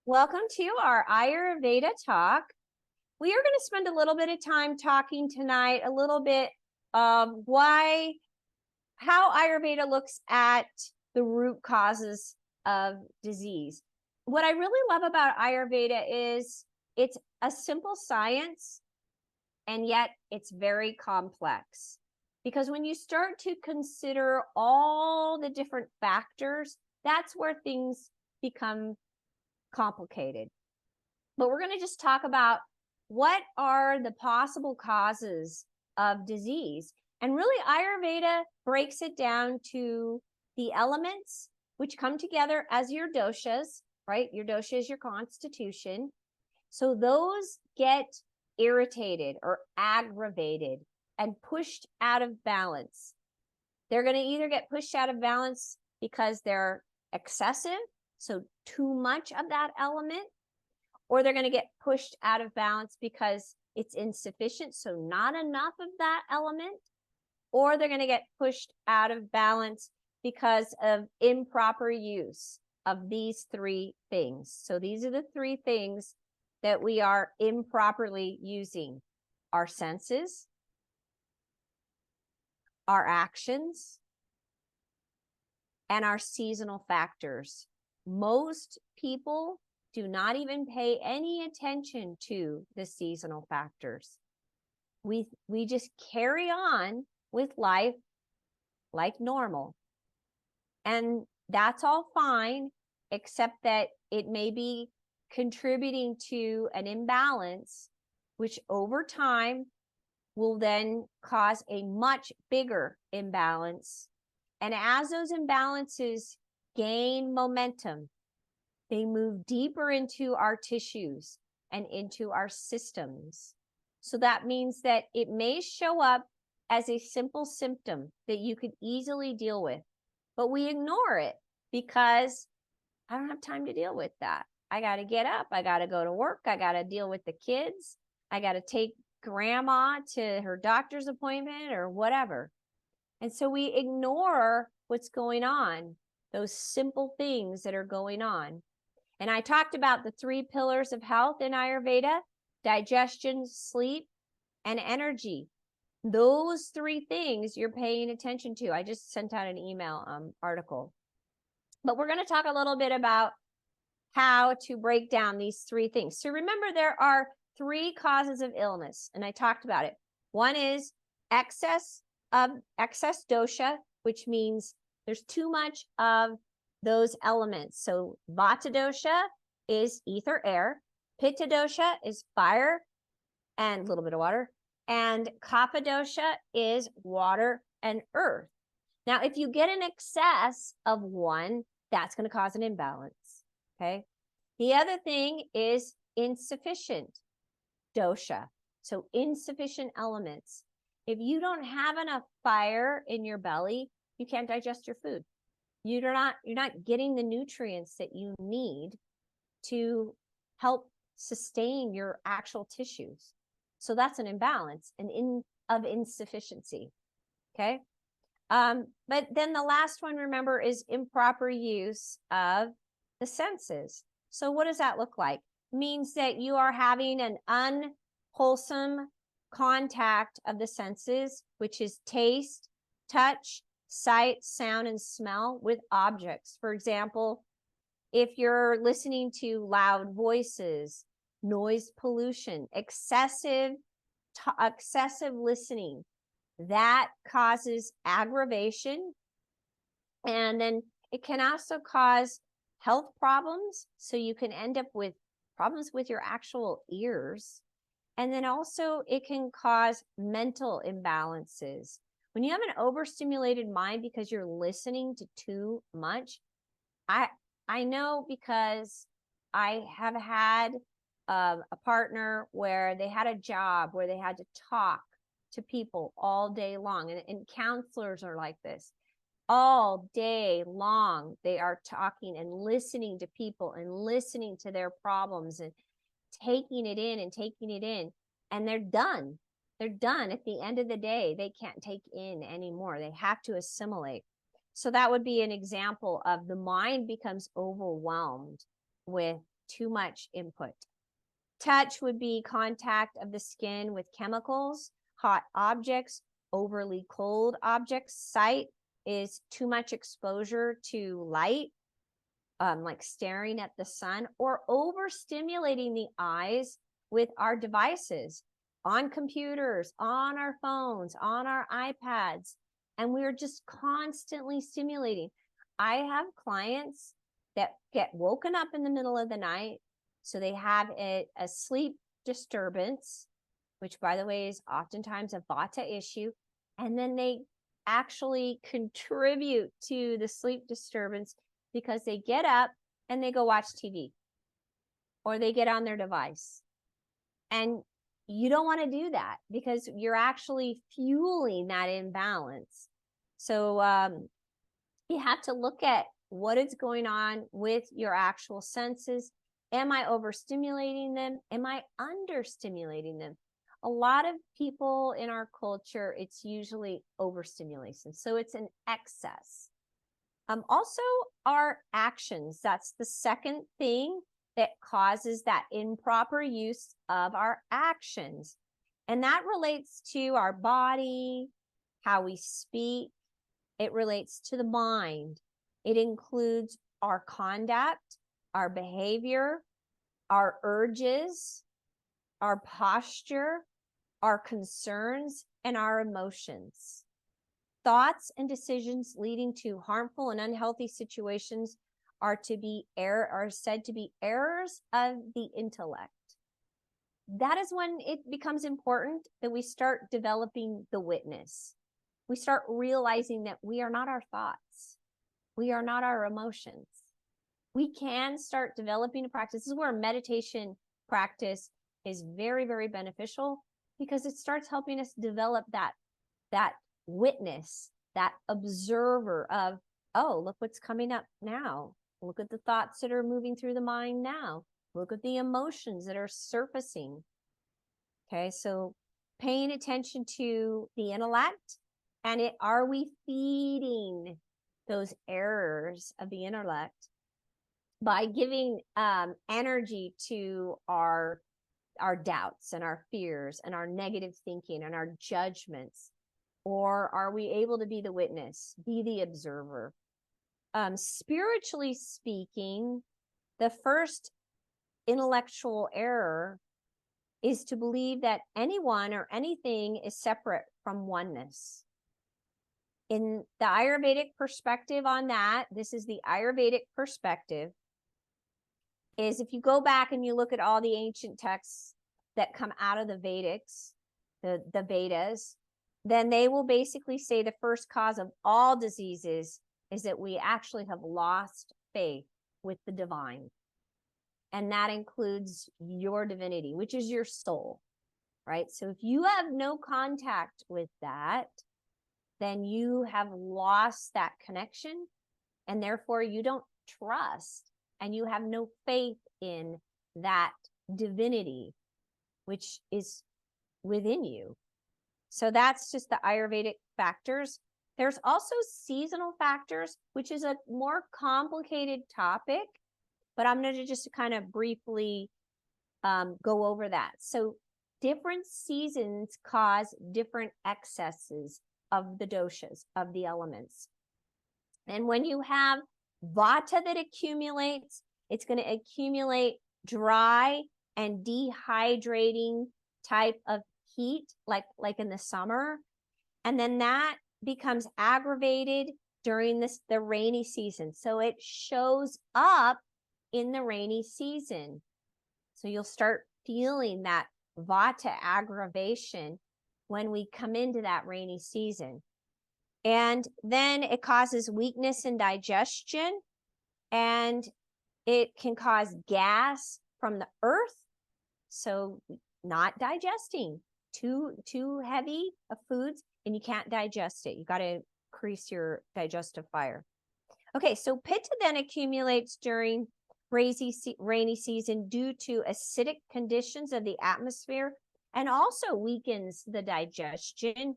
Welcome to our Ayurveda talk. We are going to spend a little bit of time talking tonight, a little bit of how Ayurveda looks at the root causes of disease. What I really love about Ayurveda is it's a simple science, and yet it's very complex. Because when you start to consider all the different factors, that's where things become complicated. But we're going to just talk about what are the possible causes of disease. And really, Ayurveda breaks it down to the elements, which come together as your doshas, right? Your dosha is your constitution. So those get irritated or aggravated and pushed out of balance. They're going to either get pushed out of balance because they're excessive, so too much of that element, or they're going to get pushed out of balance because it's insufficient, so not enough of that element, or they're going to get pushed out of balance because of improper use of these three things. So these are the three things that we are improperly using: our senses, our actions, and our seasonal factors. Most people do not even pay any attention to the seasonal factors. We just carry on with life like normal. And that's all fine, except that it may be contributing to an imbalance, which over time will then cause a much bigger imbalance. And as those imbalances gain momentum, they move deeper into our tissues and into our systems. So that means that it may show up as a simple symptom that you could easily deal with, but we ignore it because I don't have time to deal with that. I got to get up. I got to go to work. I got to deal with the kids. I got to take grandma to her doctor's appointment or whatever. And so we ignore what's going on, those simple things that are going on. And I talked about the three pillars of health in Ayurveda: digestion, sleep, and energy. Those three things you're paying attention to. I just sent out an email article. But we're going to talk a little bit about how to break down these three things. So remember, there are three causes of illness, and I talked about it. One is excess dosha, which means there's too much of those elements. So vata dosha is ether, air. Pitta dosha is fire and a little bit of water. And kapha dosha is water and earth. Now, if you get an excess of one, that's going to cause an imbalance. Okay. The other thing is insufficient dosha. So insufficient elements. If you don't have enough fire in your belly, you can't digest your food. You're not getting the nutrients that you need to help sustain your actual tissues. So that's an imbalance of insufficiency. Okay. But then the last one, remember, is improper use of the senses. So what does that look like? It means that you are having an unwholesome contact of the senses, which is taste, touch, sight, sound, and smell with objects. For example, if you're listening to loud voices, noise pollution, excessive listening, that causes aggravation. And then it can also cause health problems. So you can end up with problems with your actual ears. And then also it can cause mental imbalances. When you have an overstimulated mind because you're listening to too much, I know, because I have had a partner where they had a job where they had to talk to people all day long. And counselors are like this. All day long, they are talking and listening to people and listening to their problems and taking it in and taking it in. And they're done. They're done. At the end of the day, they can't take in anymore. They have to assimilate. So that would be an example of the mind becomes overwhelmed with too much input. Touch would be contact of the skin with chemicals, hot objects, overly cold objects. Sight is too much exposure to light, like staring at the sun, or overstimulating the eyes with our devices, on computers, on our phones, on our iPads, and we're just constantly stimulating. I have clients that get woken up in the middle of the night, so they have a sleep disturbance, which, by the way, is oftentimes a vata issue, and then they actually contribute to the sleep disturbance because they get up and they go watch TV, or they get on their device. And you don't want to do that because you're actually fueling that imbalance. So you have to look at what is going on with your actual senses. Am I overstimulating them? Am I understimulating them? A lot of people in our culture, it's usually overstimulation. So it's an excess. Also, our actions. That's the second thing that causes that improper use of our actions. And that relates to our body, how we speak. It relates to the mind. It includes our conduct, our behavior, our urges, our posture, our concerns, and our emotions. Thoughts and decisions leading to harmful and unhealthy situations are said to be errors of the intellect. That is when it becomes important that we start developing the witness. We start realizing that we are not our thoughts. We are not our emotions. We can start developing a practice. This is where meditation practice is very, very beneficial, because it starts helping us develop that witness, that observer of, oh, look what's coming up now. Look at the thoughts that are moving through the mind now. Look at the emotions that are surfacing. Okay, so paying attention to the intellect, and are we feeding those errors of the intellect by giving energy to our doubts and our fears and our negative thinking and our judgments? Or are we able to be the witness, be the observer? Spiritually speaking, the first intellectual error is to believe that anyone or anything is separate from oneness. In the Ayurvedic perspective on that, this is the Ayurvedic perspective, is if you go back and you look at all the ancient texts that come out of the Vedics, the Vedas, then they will basically say the first cause of all diseases is that we actually have lost faith with the divine. And that includes your divinity, which is your soul, right? So if you have no contact with that, then you have lost that connection, and therefore you don't trust and you have no faith in that divinity, which is within you. So that's just the Ayurvedic factors. There's also seasonal factors, which is a more complicated topic, but I'm going to just kind of briefly go over that. So different seasons cause different excesses of the doshas, of the elements. And when you have vata that accumulates, it's going to accumulate dry and dehydrating type of heat, like in the summer. And then that becomes aggravated during the rainy season. So it shows up in the rainy season. So you'll start feeling that vata aggravation when we come into that rainy season. And then it causes weakness in digestion, and it can cause gas from the earth. So not digesting too heavy of foods, and you can't digest it. You got to increase your digestive fire. Okay, so pitta then accumulates during rainy season due to acidic conditions of the atmosphere, and also weakens the digestion.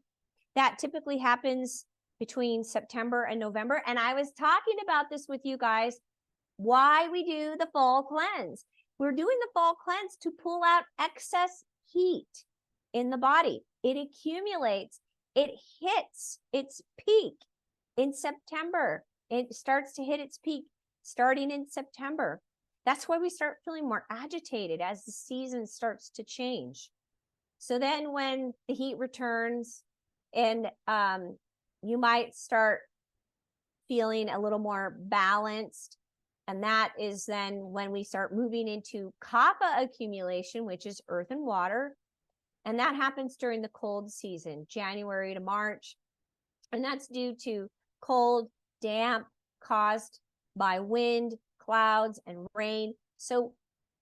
That typically happens between September and November. And I was talking about this with you guys why we do the fall cleanse. We're doing the fall cleanse to pull out excess heat in the body. It accumulates, it hits its peak in September. It starts to hit its peak starting in September. That's why we start feeling more agitated as the season starts to change. So then when the heat returns and you might start feeling a little more balanced. And that is then when we start moving into kapha accumulation, which is earth and water. And that happens during the cold season, January to March. And that's due to cold, damp, caused by wind, clouds, and rain. So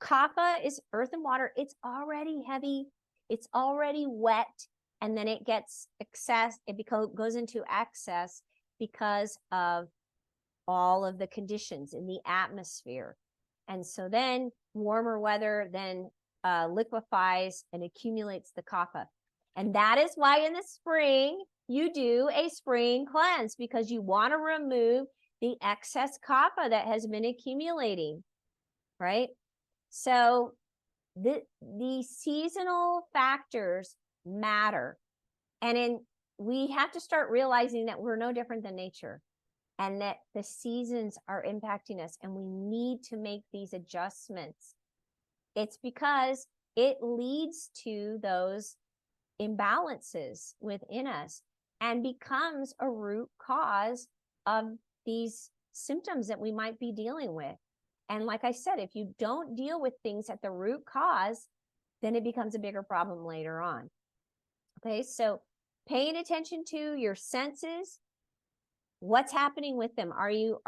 kapha is earth and water. It's already heavy. It's already wet. And then it gets excess. It goes into excess because of all of the conditions in the atmosphere. And so then warmer weather then liquefies and accumulates the kapha. And that is why in the spring, you do a spring cleanse, because you want to remove the excess kapha that has been accumulating, right? So the seasonal factors matter. And we have to start realizing that we're no different than nature, and that the seasons are impacting us, and we need to make these adjustments. It's because it leads to those imbalances within us and becomes a root cause of these symptoms that we might be dealing with. And like I said, if you don't deal with things at the root cause, then it becomes a bigger problem later on. Okay, so paying attention to your senses, what's happening with them? Are you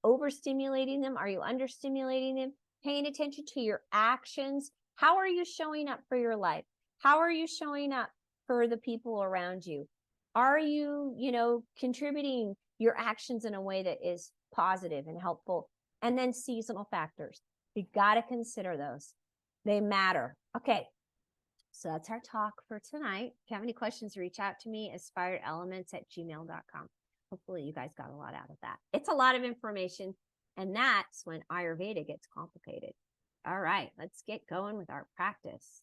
overstimulating them? Are you understimulating them? Paying attention to your actions. How are you showing up for your life? How are you showing up for the people around you? Are you, contributing your actions in a way that is positive and helpful? And then seasonal factors. You got to consider those. They matter. Okay. So that's our talk for tonight. If you have any questions, reach out to me, aspiredelements@gmail.com. Hopefully you guys got a lot out of that. It's a lot of information, and that's when Ayurveda gets complicated. All right, let's get going with our practice.